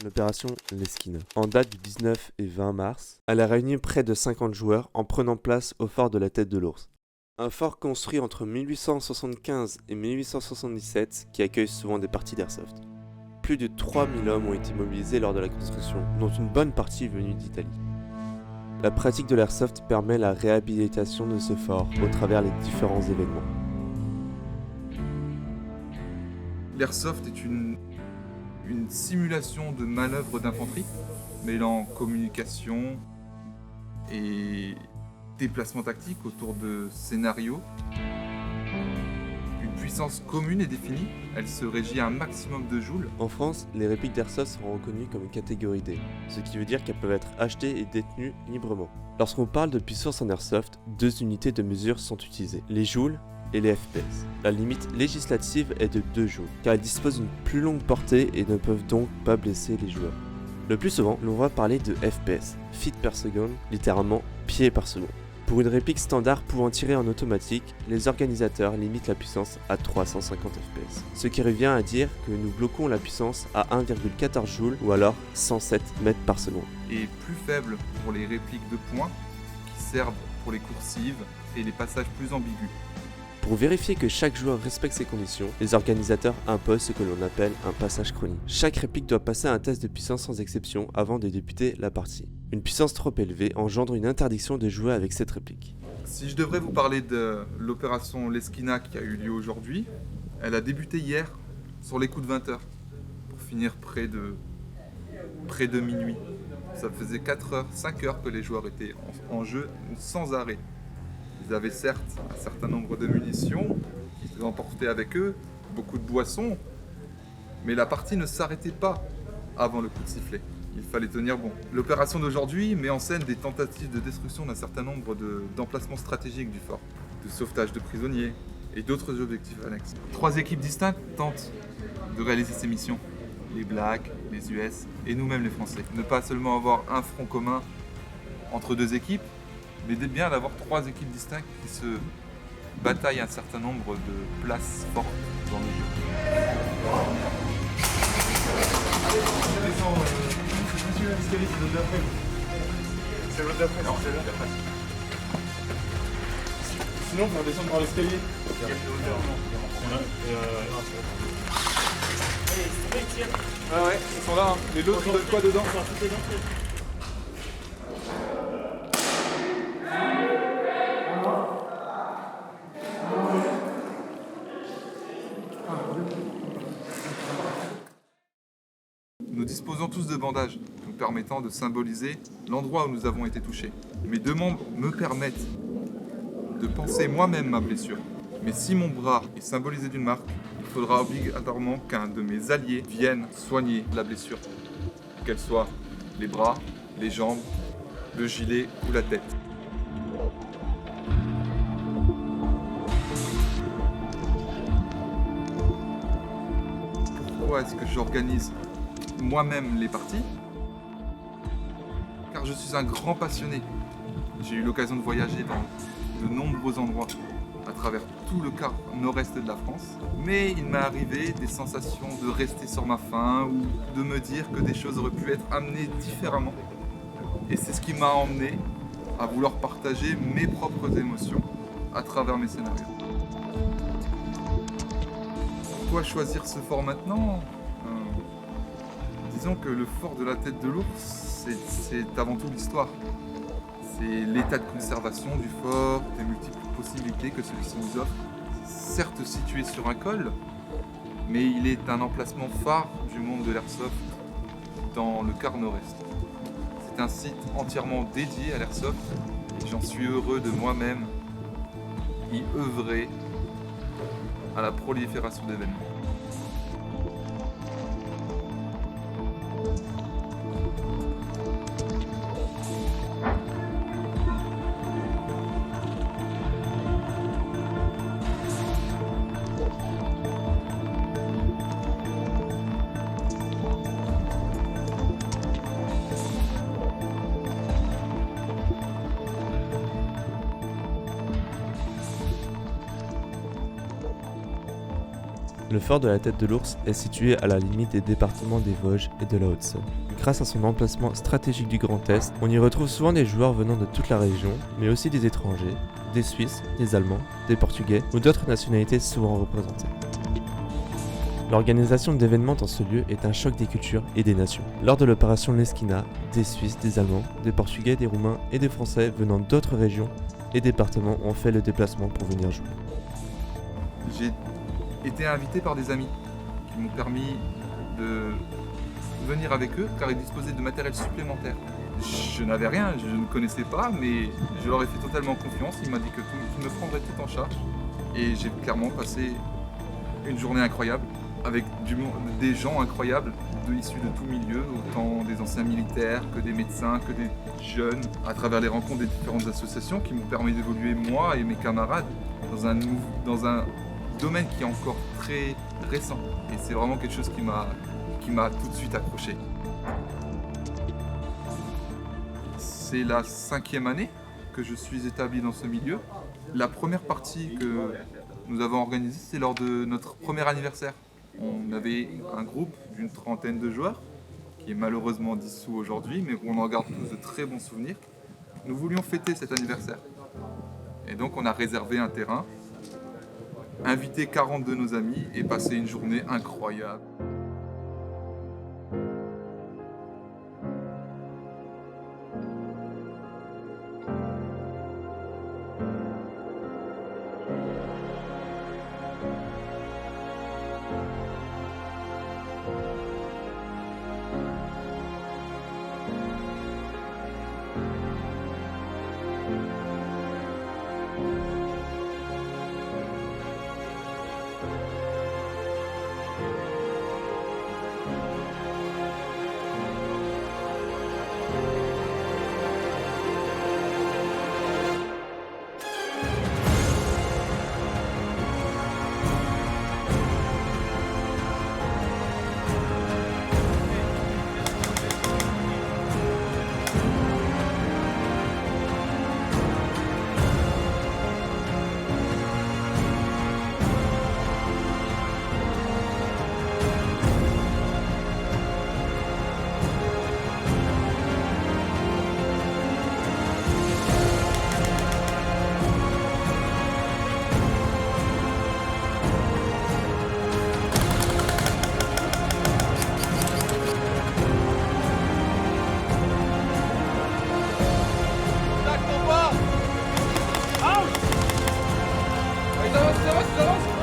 L'opération Leskina. En date du 19 et 20 mars, elle a réuni près de 50 joueurs en prenant place au fort de la Tête de l'Ours. Un fort construit entre 1875 et 1877 qui accueille souvent des parties d'airsoft. Plus de 3000 hommes ont été mobilisés lors de la construction, dont une bonne partie venue d'Italie. La pratique de l'airsoft permet la réhabilitation de ce fort au travers les différents événements. L'airsoft est une simulation de manœuvre d'infanterie, mêlant communication et déplacement tactique autour de scénarios. Une puissance commune est définie, elle se régit à un maximum de joules. En France, les répliques d'airsoft sont reconnues comme une catégorie D, ce qui veut dire qu'elles peuvent être achetées et détenues librement. Lorsqu'on parle de puissance en airsoft, deux unités de mesure sont utilisées, les joules et les FPS. La limite législative est de 2 joules, car elles disposent d'une plus longue portée et ne peuvent donc pas blesser les joueurs. Le plus souvent, l'on va parler de FPS, feet per second, littéralement pieds par seconde. Pour une réplique standard pouvant tirer en automatique, les organisateurs limitent la puissance à 350 FPS, ce qui revient à dire que nous bloquons la puissance à 1,14 joules ou alors 107 mètres par seconde. Et plus faible pour les répliques de points qui servent pour les coursives et les passages plus ambigus. Pour vérifier que chaque joueur respecte ces conditions, les organisateurs imposent ce que l'on appelle un passage chronique. Chaque réplique doit passer un test de puissance sans exception avant de débuter la partie. Une puissance trop élevée engendre une interdiction de jouer avec cette réplique. Si je devrais vous parler de l'opération Leskina qui a eu lieu aujourd'hui, elle a débuté hier sur les coups de 20h pour finir près de minuit. Ça faisait 4 heures, 5 heures que les joueurs étaient en jeu sans arrêt. Ils avaient certes un certain nombre de munitions qu'ils emportaient avec eux, beaucoup de boissons, mais la partie ne s'arrêtait pas avant le coup de sifflet. Il fallait tenir bon. L'opération d'aujourd'hui met en scène des tentatives de destruction d'un certain nombre d'emplacements stratégiques du fort, de sauvetage de prisonniers et d'autres objectifs annexes. 3 équipes distinctes tentent de réaliser ces missions. Les Blacks, les US et nous-mêmes les Français. Ne pas seulement avoir un front commun entre 2 équipes, mais bien d'avoir 3 équipes distinctes qui se bataillent un certain nombre de places fortes dans le jeu. C'est l'autre d'après. Non, c'est l'autre d'après. Sinon, on va descendre par l'escalier. Ah ouais, ils sont là. Hein. Et l'autre, ils donnent quoi dedans? Nous disposons tous de bandages nous permettant de symboliser l'endroit où nous avons été touchés. Mes 2 membres me permettent de penser moi-même ma blessure. Mais si mon bras est symbolisé d'une marque, il faudra obligatoirement qu'un de mes alliés vienne soigner la blessure. Qu'elle soit les bras, les jambes, le gilet ou la tête. Pourquoi est-ce que j'organise moi-même les parties? Car je suis un grand passionné. J'ai eu l'occasion de voyager dans de nombreux endroits à travers tout le quart nord-est de la France. Mais il m'est arrivé des sensations de rester sur ma faim ou de me dire que des choses auraient pu être amenées différemment. Et c'est ce qui m'a emmené à vouloir partager mes propres émotions à travers mes scénarios. Pourquoi choisir ce fort maintenant? Disons que le fort de la Tête de l'Ours, c'est avant tout l'histoire. C'est l'état de conservation du fort, des multiples possibilités que celui-ci nous offre. Certes situé sur un col, mais il est un emplacement phare du monde de l'airsoft dans le quart nord-est. C'est un site entièrement dédié à l'airsoft et j'en suis heureux de moi-même y œuvrer à la prolifération d'événements. Le fort de la Tête de l'Ours est situé à la limite des départements des Vosges et de la Haute-Saône. Grâce à son emplacement stratégique du Grand Est, on y retrouve souvent des joueurs venant de toute la région, mais aussi des étrangers, des Suisses, des Allemands, des Portugais ou d'autres nationalités souvent représentées. L'organisation d'événements dans ce lieu est un choc des cultures et des nations. Lors de l'opération Leskina, des Suisses, des Allemands, des Portugais, des Roumains et des Français venant d'autres régions et départements ont fait le déplacement pour venir jouer. J'ai été invité par des amis qui m'ont permis de venir avec eux car ils disposaient de matériel supplémentaire. Je n'avais rien, je ne connaissais pas, mais je leur ai fait totalement confiance. Ils m'ont dit qu'ils me prendraient tout en charge. Et j'ai clairement passé une journée incroyable avec des gens incroyables issus de tout milieu, autant des anciens militaires que des médecins, que des jeunes, à travers les rencontres des différentes associations qui m'ont permis d'évoluer moi et mes camarades dans un domaine qui est encore très récent. Et c'est vraiment quelque chose qui m'a tout de suite accroché. C'est la 5e année que je suis établi dans ce milieu. La première partie que nous avons organisée, c'est lors de notre premier anniversaire. On avait un groupe d'une 30aine de joueurs, qui est malheureusement dissous aujourd'hui, mais on en garde tous de très bons souvenirs. Nous voulions fêter cet anniversaire. Et donc on a réservé un terrain, invité 40 de nos amis et passé une journée incroyable. Allez, t'avances, t'avances, t'avances.